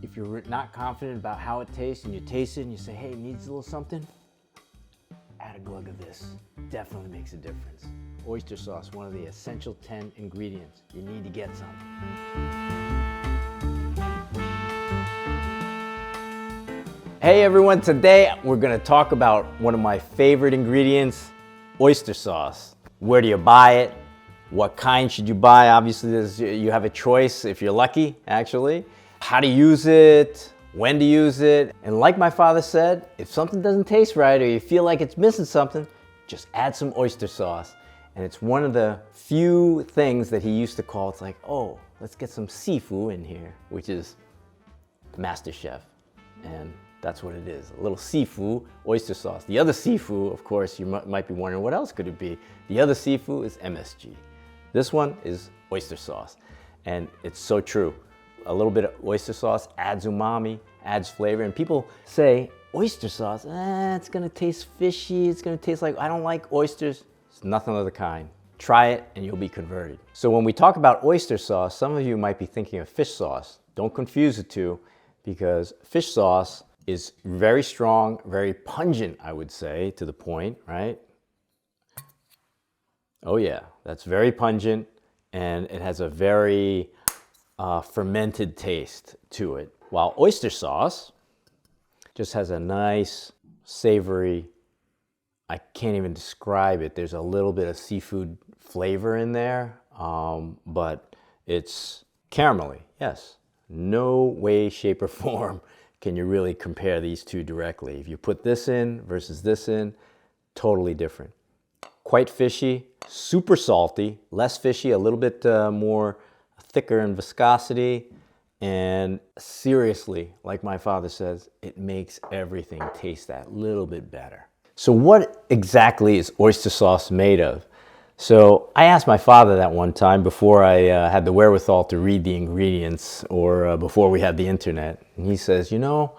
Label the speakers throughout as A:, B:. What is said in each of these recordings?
A: If you're not confident about how it tastes and you taste it and you say, hey, it needs a little something, add a glug of this. Definitely makes a difference. Oyster sauce, one of the essential 10 ingredients. You need to get some. Hey everyone, today we're gonna talk about one of my favorite ingredients, oyster sauce. Where do you buy it? What kind should you buy? Obviously, you have a choice if you're lucky, actually. How to use it, when to use it. And like my father said, if something doesn't taste right or you feel like it's missing something, just add some oyster sauce. And it's one of the few things that he used to call, it's like, oh, let's get some seafood in here, which is Master Chef. And that's what it is, a little seafood, oyster sauce. The other seafood, of course, you might be wondering, what else could it be? The other seafood is MSG. This one is oyster sauce. And it's so true. A little bit of oyster sauce adds umami, adds flavor. And people say, oyster sauce, it's gonna taste fishy, it's gonna taste like, I don't like oysters. It's nothing of the kind. Try it and you'll be converted. So when we talk about oyster sauce, some of you might be thinking of fish sauce. Don't confuse the two, because fish sauce is very strong, very pungent, I would say, to the point, right? Oh yeah, that's very pungent, and it has a very fermented taste to it. While oyster sauce just has a nice, savory, I can't even describe it. There's a little bit of seafood flavor in there, but it's caramelly, yes. No way, shape, or form can you really compare these two directly. If you put this in versus this in, totally different. Quite fishy, super salty, less fishy, a little bit more thicker in viscosity, and seriously, like my father says, it makes everything taste that little bit better. So what exactly is oyster sauce made of? So I asked my father that one time before I had the wherewithal to read the ingredients, or before we had the internet. And he says, you know,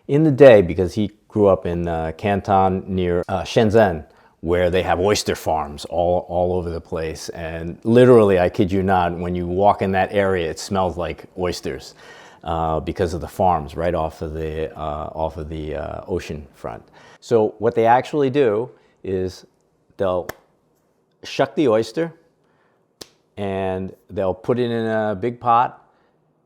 A: in the day, because he grew up in Canton near Shenzhen, where they have oyster farms all over the place. And literally, I kid you not, when you walk in that area, it smells like oysters because of the farms right off of the ocean front. So what they actually do is they'll shuck the oyster and they'll put it in a big pot.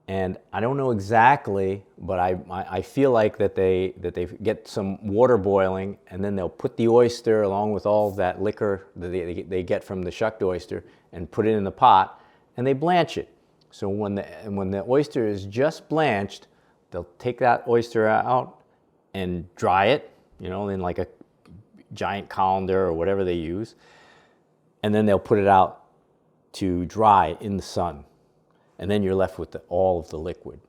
A: And I don't know exactly, but I feel like that they get some water boiling, and then they'll put the oyster along with all that liquor that they get from the shucked oyster and put it in the pot, and they blanch it. So when the oyster is just blanched, they'll take that oyster out and dry it, you know, in like a giant colander or whatever they use, and then they'll put it out to dry in the sun. And then you're left with all of the liquid.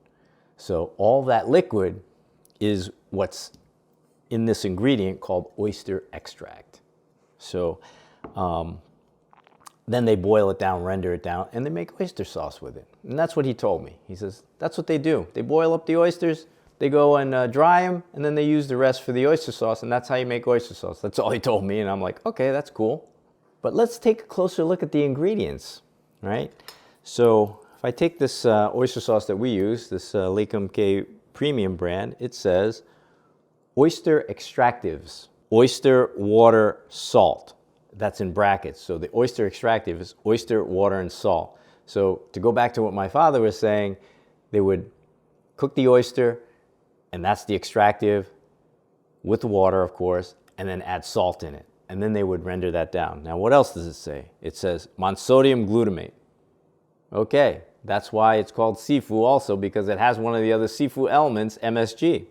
A: So all that liquid is what's in this ingredient called oyster extract. So then they boil it down, render it down, and they make oyster sauce with it. And that's what he told me. He says, that's what they do. They boil up the oysters, they go and dry them, and then they use the rest for the oyster sauce, and that's how you make oyster sauce. That's all he told me, and I'm like, okay, that's cool. But let's take a closer look at the ingredients, right? So if I take this oyster sauce that we use, this Lecom K premium brand, it says oyster extractives, oyster, water, salt. That's in brackets. So the oyster extractive is oyster, water, and salt. So to go back to what my father was saying, they would cook the oyster, and that's the extractive, with the water, of course, and then add salt in it. And then they would render that down. Now, what else does it say? It says monosodium glutamate. Okay, that's why it's called seafood also, because it has one of the other seafood elements, MSG.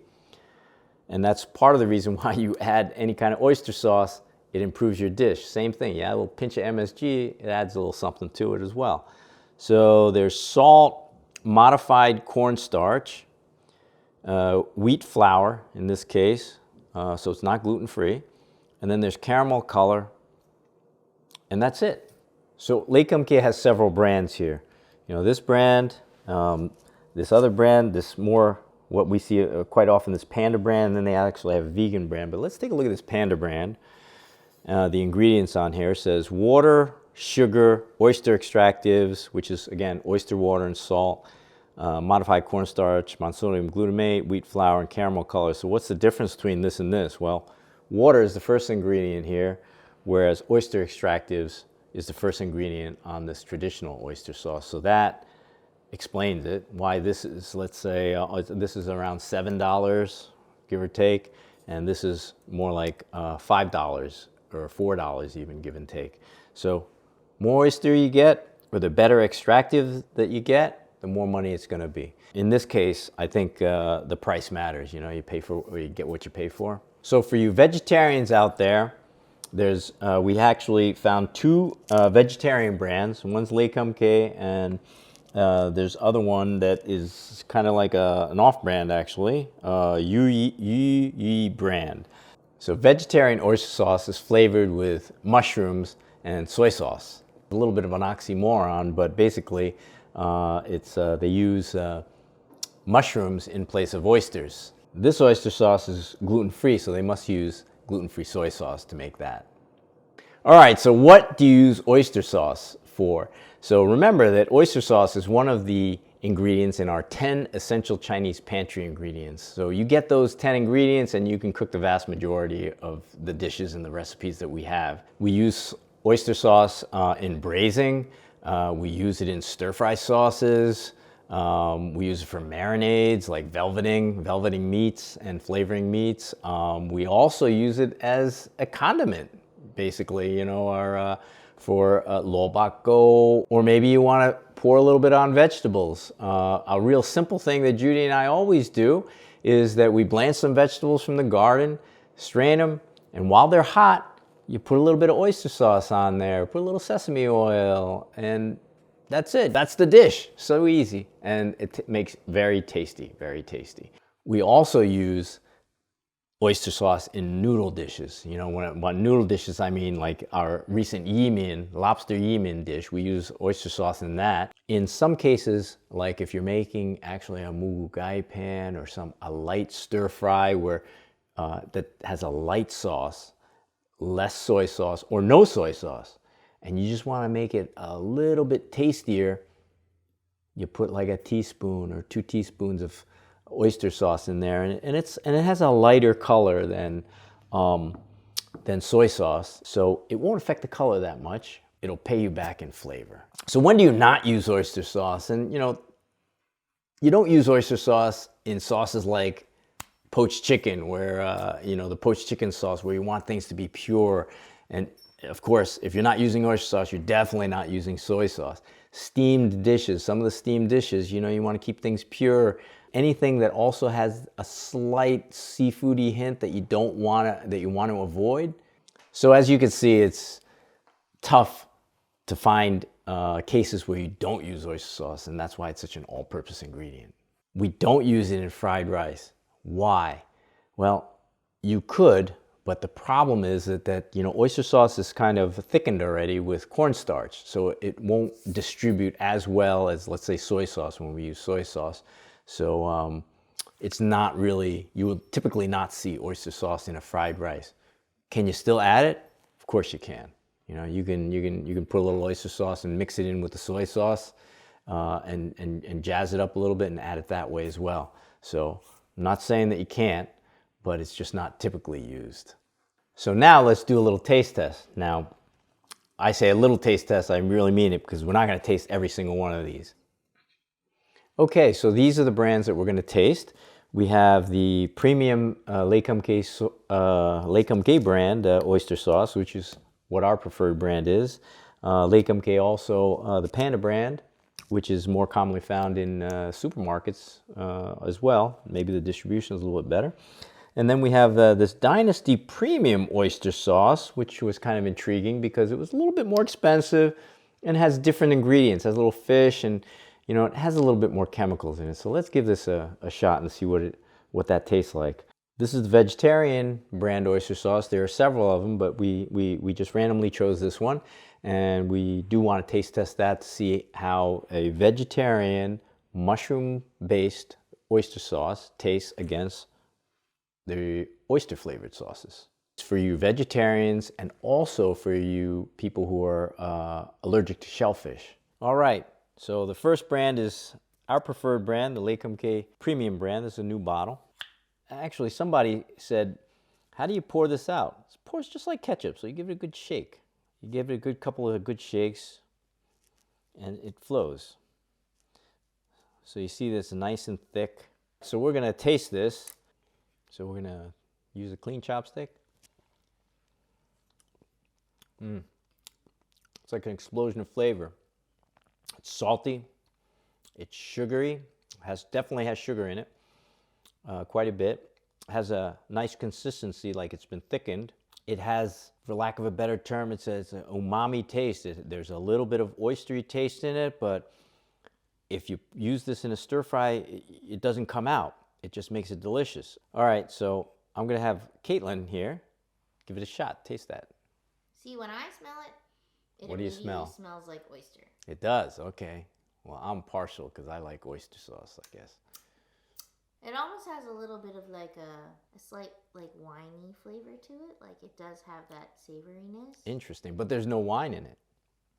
A: And that's part of the reason why you add any kind of oyster sauce, it improves your dish. Same thing, yeah, a little pinch of MSG, it adds a little something to it as well. So there's salt, modified cornstarch, wheat flour in this case, so it's not gluten-free. And then there's caramel color, and that's it. So Lecom K has several brands here. You know, this brand, this other brand, this more, what we see quite often, this Panda brand, and then they actually have a vegan brand. But let's take a look at this Panda brand. The ingredients on here says water, sugar, oyster extractives, which is, again, oyster water and salt, modified cornstarch, monosodium glutamate, wheat flour, and caramel color. So what's the difference between this and this? Well, water is the first ingredient here, whereas oyster extractives is the first ingredient on this traditional oyster sauce. So that explains it, why this is, let's say, this is around $7, give or take, and this is more like $5 or $4 even, give and take. So more oyster you get, or the better extractive that you get, the more money it's going to be. In this case, I think the price matters. You know, you pay for, or you get what you pay for. So for you vegetarians out there, we actually found two vegetarian brands. One's Le Comté, and there's other one that is kind of like an off-brand actually, Yi brand. So vegetarian oyster sauce is flavored with mushrooms and soy sauce. A little bit of an oxymoron, but basically they use mushrooms in place of oysters. This oyster sauce is gluten-free, so they must use gluten-free soy sauce to make that. All right, so what do you use oyster sauce for? So remember that oyster sauce is one of the ingredients in our 10 essential Chinese pantry ingredients. So you get those 10 ingredients and you can cook the vast majority of the dishes and the recipes that we have. We use oyster sauce in braising. We use it in stir-fry sauces. We use it for marinades, like velveting meats and flavoring meats. We also use it as a condiment, basically, you know, for lo bak go, or maybe you want to pour a little bit on vegetables. A real simple thing that Judy and I always do is that we blanch some vegetables from the garden, strain them, and while they're hot, you put a little bit of oyster sauce on there, put a little sesame oil, and that's it. That's the dish. So easy. And it makes very tasty, very tasty. We also use oyster sauce in noodle dishes. You know, by noodle dishes, I mean like our recent lobster yimin dish. We use oyster sauce in that. In some cases, like if you're making actually a moo gai pan or a light stir fry where that has a light sauce, less soy sauce or no soy sauce, and you just want to make it a little bit tastier, you put like a teaspoon or 2 teaspoons of oyster sauce in there, and it has a lighter color than soy sauce, so it won't affect the color that much. It'll pay you back in flavor. So when do you not use oyster sauce? And you know, you don't use oyster sauce in sauces like poached chicken, where you know, the poached chicken sauce, where you want things to be pure. And of course, if you're not using oyster sauce, you're definitely not using soy sauce. Steamed dishes, some of the steamed dishes, you know, you want to keep things pure. Anything that also has a slight seafoody hint that you want to avoid. So as you can see, it's tough to find cases where you don't use oyster sauce, and that's why it's such an all-purpose ingredient. We don't use it in fried rice. Why? Well, you could, but the problem is that you know, oyster sauce is kind of thickened already with cornstarch, so it won't distribute as well as, let's say, soy sauce when we use soy sauce. So it's not really, you will typically not see oyster sauce in a fried rice. Can you still add it? Of course you can. You know, you can put a little oyster sauce and mix it in with the soy sauce and jazz it up a little bit and add it that way as well. So I'm not saying that you can't, but it's just not typically used. So now let's do a little taste test. Now, I say a little taste test, I really mean it, because we're not going to taste every single one of these. Okay, so these are the brands that we're going to taste. We have the premium Le Comté brand oyster sauce, which is what our preferred brand is. Le Comté also the Panda brand, which is more commonly found in supermarkets as well. Maybe the distribution is a little bit better. And then we have this Dynasty Premium oyster sauce, which was kind of intriguing because it was a little bit more expensive and has different ingredients. It has a little fish, and you know, it has a little bit more chemicals in it. So let's give this a shot and see what that tastes like. This is the vegetarian brand oyster sauce. There are several of them, but we just randomly chose this one. And we do want to taste test that to see how a vegetarian mushroom-based oyster sauce tastes against the oyster-flavored sauces. It's for you vegetarians and also for you people who are allergic to shellfish. All right, so the first brand is Our preferred brand, the Lake K Premium brand. This is a new bottle. Actually, somebody said, how do you pour this out? It pours just like ketchup, so you give it a good shake. You give it a good couple of good shakes, and it flows. So you see this nice and thick. So we're gonna taste this. So we're gonna use a clean chopstick. It's like an explosion of flavor. It's salty, it's sugary, definitely has sugar in it, quite a bit. Has a nice consistency, like it's been thickened. It has, for lack of a better term, it's an umami taste. There's a little bit of oystery taste in it, but if you use this in a stir fry, it doesn't come out. It just makes it delicious. All right, so I'm gonna have Caitlin here give it a shot. Taste that.
B: See, when I smell it,
A: what do you smell?
B: Smells like oyster.
A: It does. Okay. Well, I'm partial because I like oyster sauce, I guess.
B: It almost has a little bit of like a slight like winey flavor to it. Like it does have that savoriness.
A: Interesting, but there's no wine in it.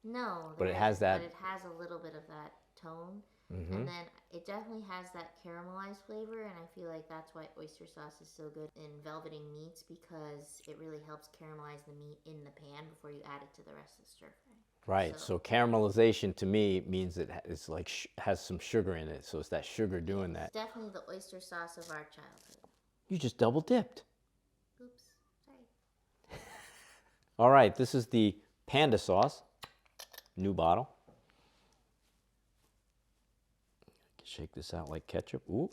B: No,
A: but it has that.
B: But it has a little bit of that tone, and then it definitely has that caramelized flavor. And I feel like that's why oyster sauce is so good in velveting meats, because it really helps caramelize the meat in the pan before you add it to the rest of the stir fry.
A: Right. So caramelization to me means it's like has some sugar in it. So it's that sugar doing that.
B: It's definitely the oyster sauce of our childhood.
A: You just double dipped.
B: Oops. Sorry.
A: All right. This is the panda sauce. New bottle. Shake this out like ketchup. Ooh.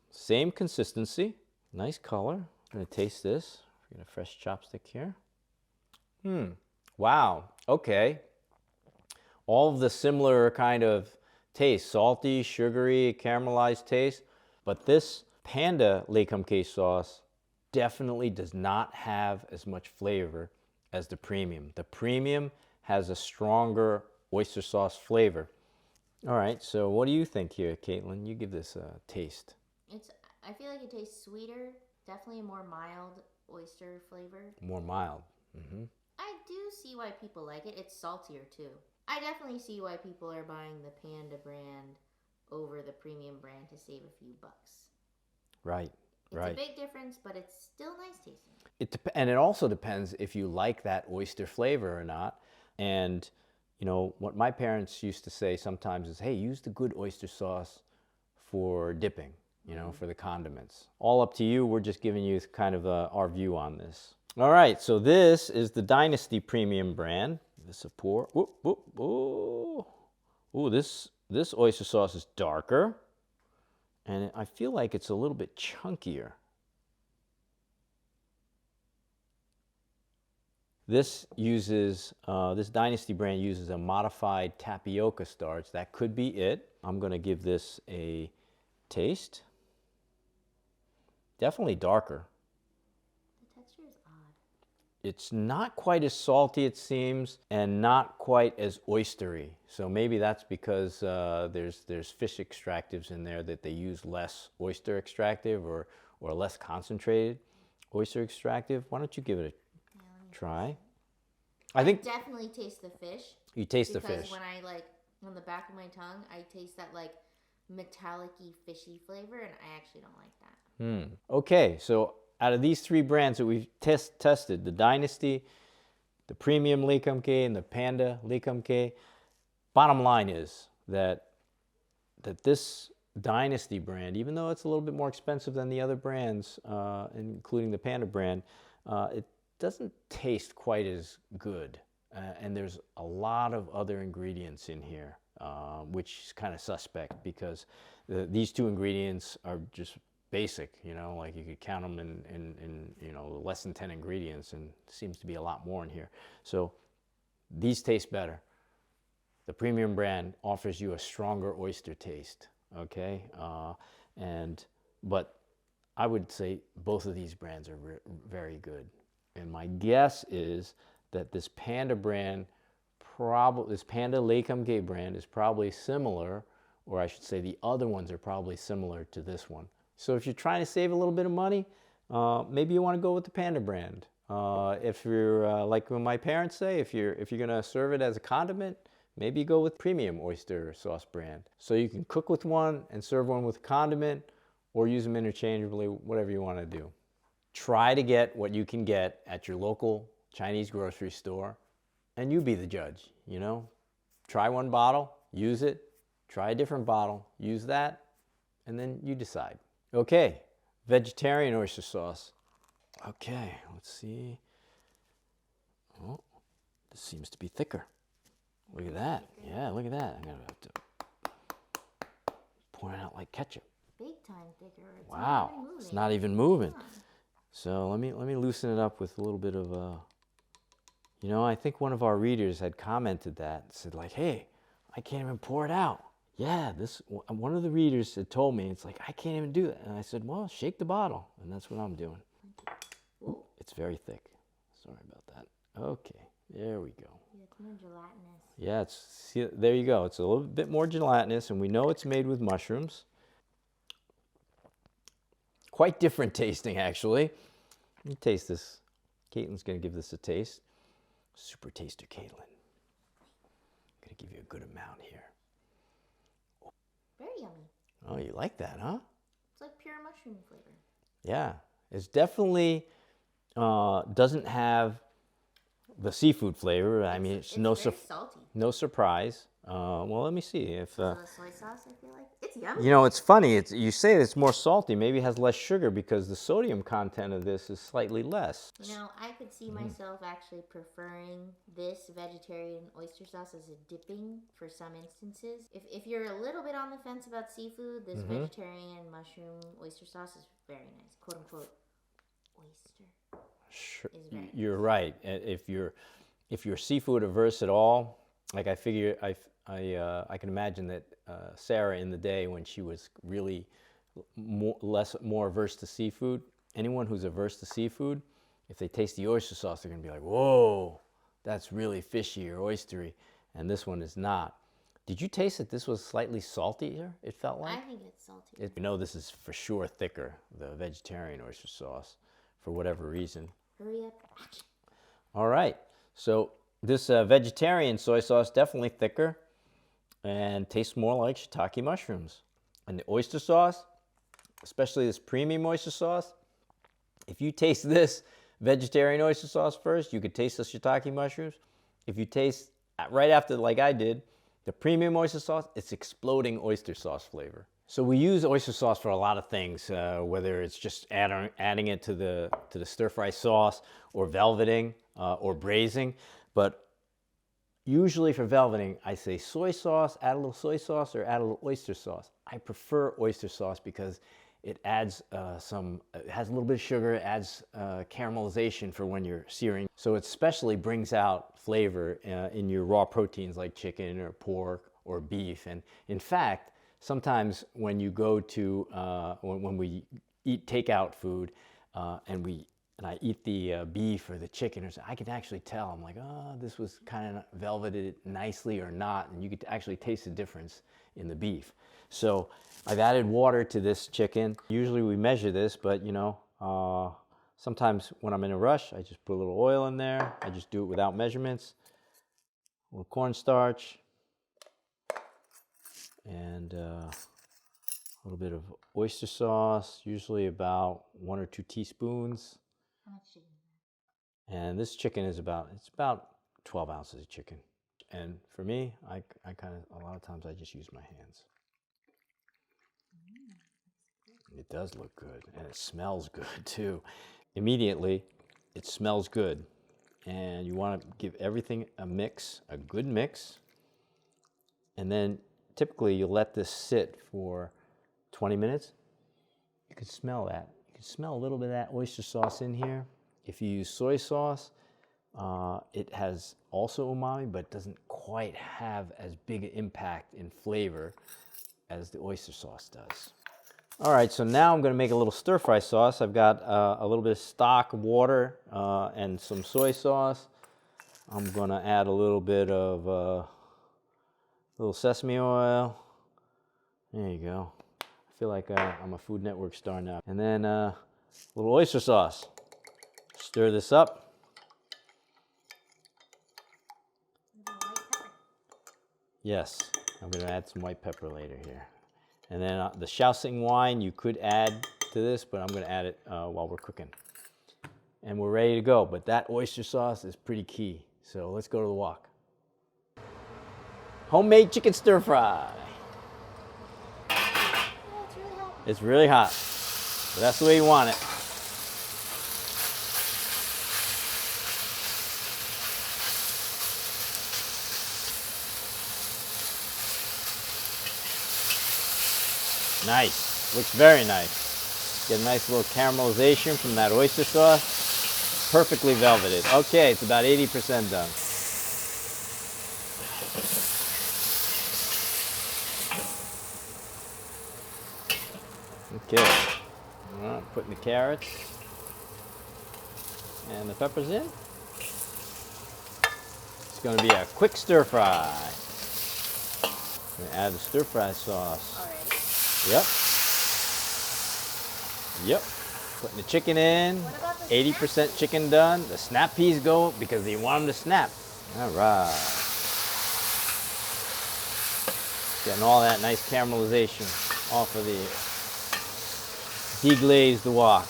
A: Same consistency. Nice color. I'm going to taste this. Get a fresh chopstick here. Wow. Okay. All of the similar kind of taste, salty, sugary, caramelized taste. But this Panda Lake K sauce definitely does not have as much flavor as the premium. The premium has a stronger oyster sauce flavor. All right, so what do you think here, Caitlin? You give this a taste.
B: I feel like it tastes sweeter, definitely a more mild oyster flavor.
A: More mild.
B: I do see why people like it. It's saltier too. I definitely see why people are buying the Panda brand over the premium brand to save a few bucks.
A: Right, right.
B: It's a big difference, but it's still nice tasting.
A: And it also depends if you like that oyster flavor or not. And, you know, what my parents used to say sometimes is, hey, use the good oyster sauce for dipping, you know, for the condiments. All up to you. We're just giving you kind of our view on this. All right, so this is the Dynasty Premium brand. This a pour. Ooh, ooh, ooh. Ooh, this oyster sauce is darker, and I feel like it's a little bit chunkier. This Dynasty brand uses a modified tapioca starch. That could be it. I'm going to give this a taste. Definitely darker.
B: The texture is odd.
A: It's not quite as salty, it seems, and not quite as oystery. So maybe that's because there's fish extractives in there that they use less oyster extractive or less concentrated oyster extractive. Why don't you give it a try?
B: I think definitely taste the fish.
A: You taste the fish.
B: Because when I on the back of my tongue, I taste that metallic-y, fishy flavor, and I actually don't like that.
A: Okay, so out of these three brands that we've tested, the Dynasty, the Premium Lake K, and the Panda Lake K, bottom line is that this Dynasty brand, even though it's a little bit more expensive than the other brands, including the Panda brand, it doesn't taste quite as good. And there's a lot of other ingredients in here, which is kind of suspect because these two ingredients are just basic, you know, like you could count them in you know, less than 10 ingredients, and seems to be a lot more in here. So these taste better. The premium brand offers you a stronger oyster taste, okay? But I would say both of these brands are very good. And my guess is that this Panda brand, this Panda Lake K brand is probably similar, or I should say the other ones are probably similar to this one. So if you're trying to save a little bit of money, maybe you want to go with the Panda brand. If you're like my parents say, if you're going to serve it as a condiment, maybe go with premium oyster sauce brand. So you can cook with one and serve one with condiment, or use them interchangeably, whatever you want to do. Try to get what you can get at your local Chinese grocery store, and you be the judge, you know? Try one bottle, use it, try a different bottle, use that, and then you decide. Okay, vegetarian oyster sauce. Okay, let's see. Oh, this seems to be thicker. Look at that. Yeah, look at that. I'm gonna have to pour it out like ketchup.
B: Big time thicker. It's
A: Wow,
B: not even moving.
A: it's not even moving.
B: Come on.
A: So let me loosen it up with a little bit of you know, I think one of our readers had commented that, said like, hey, I can't even pour it out. Yeah, one of the readers had told me, it's like, I can't even do that. And I said, well, shake the bottle. And that's what I'm doing. Ooh, it's very thick. Sorry about that. Okay, there we go.
B: Yeah, it's more gelatinous.
A: Yeah, see, there you go. It's a little bit more gelatinous, and we know it's made with mushrooms. Quite different tasting, actually. Let me taste this. Caitlin's going to give this a taste. Super taster, Caitlin. I'm going to give you a good amount here.
B: Very yummy.
A: Oh, you like that, huh?
B: It's like pure mushroom flavor.
A: Yeah, it's definitely doesn't have the seafood flavor. I mean, it's
B: very salty.
A: no surprise. Well, let me see if.
B: The soy sauce, I feel like it's yummy.
A: You know, it's funny. You say it's more salty. Maybe it has less sugar because the sodium content of this is slightly less.
B: You know, I could see myself actually preferring this vegetarian oyster sauce as a dipping for some instances. If you're a little bit on the fence about seafood, this vegetarian mushroom oyster sauce is very nice. "Quote unquote" oyster.
A: Sure,
B: Is very
A: you're right. If you're seafood averse at all, like I figure, I can imagine that Sarah in the day when she was really more averse to seafood. Anyone who's averse to seafood, if they taste the oyster sauce, they're gonna be like, "Whoa, that's really fishy or oystery," and this one is not. Did you taste that this was slightly saltier? It felt like.
B: I think it's salty.
A: You know, this is for sure thicker, the vegetarian oyster sauce, for whatever reason.
B: Hurry up. Action.
A: All right, so this vegetarian soy sauce definitely thicker and tastes more like shiitake mushrooms. And the oyster sauce, especially this premium oyster sauce, if you taste this vegetarian oyster sauce first, you could taste the shiitake mushrooms. If you taste right after, like I did, the premium oyster sauce, it's exploding oyster sauce flavor. So we use oyster sauce for a lot of things, whether it's just adding it to the stir-fry sauce, or velveting, or braising. But usually for velveting, I say soy sauce, add a little soy sauce, or add a little oyster sauce. I prefer oyster sauce because it adds it has a little bit of sugar, it adds caramelization for when you're searing. So it especially brings out flavor in your raw proteins like chicken or pork or beef. And in fact, sometimes when you go to, when we eat takeout food and I eat the beef or the chicken, or something, I can actually tell. I'm like, oh, this was kind of velveted nicely or not, and you could actually taste the difference in the beef. So I've added water to this chicken. Usually we measure this, but you know, sometimes when I'm in a rush, I just put a little oil in there. I just do it without measurements. A little cornstarch, and a little bit of oyster sauce, usually about 1 or 2 teaspoons.
B: How much chicken?
A: And this chicken is about 12 ounces of chicken. And for me, I kind of, a lot of times I just use my hands. It does look good, and it smells good too. Immediately, it smells good. And you want to give everything a mix, a good mix. And then typically you let this sit for 20 minutes. You can smell that. You can smell a little bit of that oyster sauce in here. If you use soy sauce, it has also umami, but doesn't quite have as big an impact in flavor as the oyster sauce does. All right, so now I'm going to make a little stir-fry sauce. I've got a little bit of stock, water, and some soy sauce. I'm going to add a little bit of little sesame oil. There you go. I feel like I'm a Food Network star now. And then a little oyster sauce. Stir this up. Yes, I'm gonna add some white pepper later here. And then the Shaoxing wine you could add to this, but I'm gonna add it while we're cooking. And we're ready to go, but that oyster sauce is pretty key. So let's go to the wok. Homemade chicken stir fry.
B: Oh, it's really hot.
A: It's really hot, but that's the way you want it. Nice, looks very nice. Get a nice little caramelization from that oyster sauce. Perfectly velveted. Okay, it's about 80% done. Okay, well, putting the carrots and the peppers in. It's going to be a quick stir fry. I'm going to add the stir fry sauce.
B: Already?
A: Yep. Putting the chicken in.
B: What about the
A: 80% chicken done. The snap peas go because you want them to snap. All right. Getting all that nice caramelization off of the deglazed wok.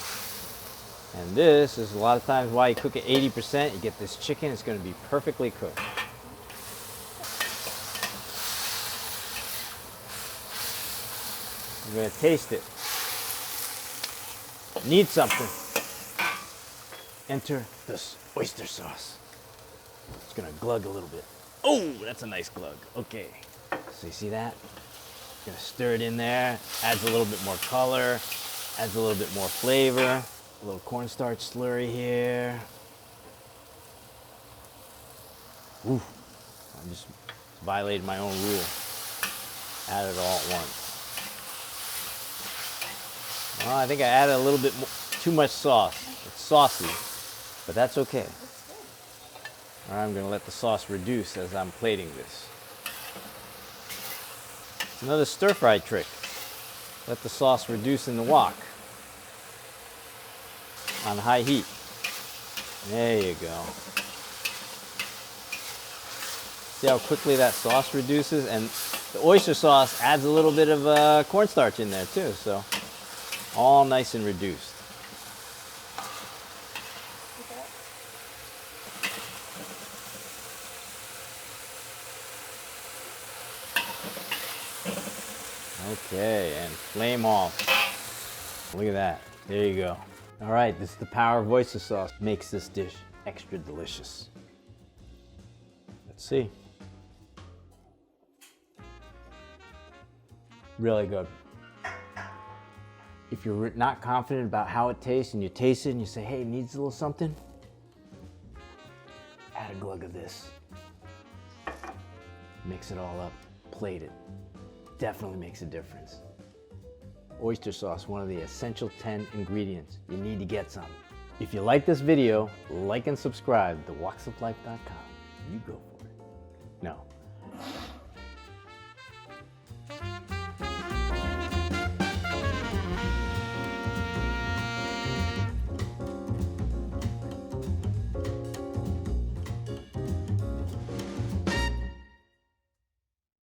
A: And this is a lot of times why you cook at 80%. You get this chicken, it's going to be perfectly cooked. I'm going to taste it. Need something. Enter this oyster sauce. It's going to glug a little bit. Oh, that's a nice glug. Okay. So you see that? Going to stir it in there. Adds a little bit more color. Adds a little bit more flavor. A little cornstarch slurry here. Ooh, I just violated my own rule. Add it all at once. Well, I think I added a little bit too much sauce. It's saucy, but that's okay. All right, I'm going to let the sauce reduce as I'm plating this. It's another stir fry trick. Let the sauce reduce in the wok on high heat. There you go. See how quickly that sauce reduces? And the oyster sauce adds a little bit of cornstarch in there too, so all nice and reduced. Okay, and flame off. Look at that. There you go. All right, this is the power of oyster sauce. Makes this dish extra delicious. Let's see. Really good. If you're not confident about how it tastes and you taste it and you say, hey, it needs a little something, add a glug of this. Mix it all up, plate it. Definitely makes a difference. Oyster sauce, one of the essential 10 ingredients. You need to get some. If you like this video, like and subscribe to walksoflife.com. You go for it. No,